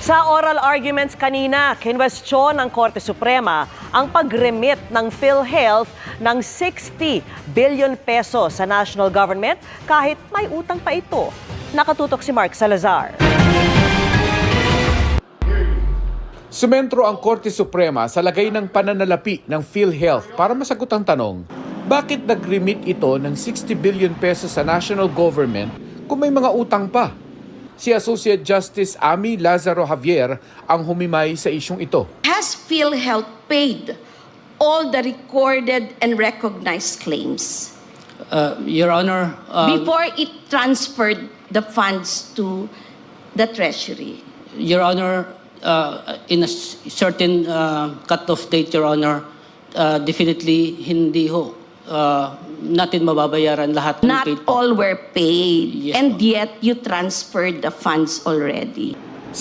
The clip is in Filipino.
Sa oral arguments kanina, kinwestiyon ng Korte Suprema ang pag-remit ng PhilHealth ng 60 billion pesos sa national government kahit may utang pa ito. Nakatutok si Mark Salazar. Sumentro ang Korte Suprema sa lagay ng pananalapi ng PhilHealth para masagot ang tanong, bakit nag-remit ito ng 60 billion pesos sa national government kung may mga utang pa? Si Associate Justice Amy Lazaro Javier ang humimay sa isyong ito. Has PhilHealth paid all the recorded and recognized claims? Your Honor, before it transferred the funds to the Treasury? Your Honor, in a certain cut-off date, Your Honor, definitely hindi ho. Natin mababayaran lahat ng Not paid po. all were paid, Yes, and po. yet you transferred the funds already.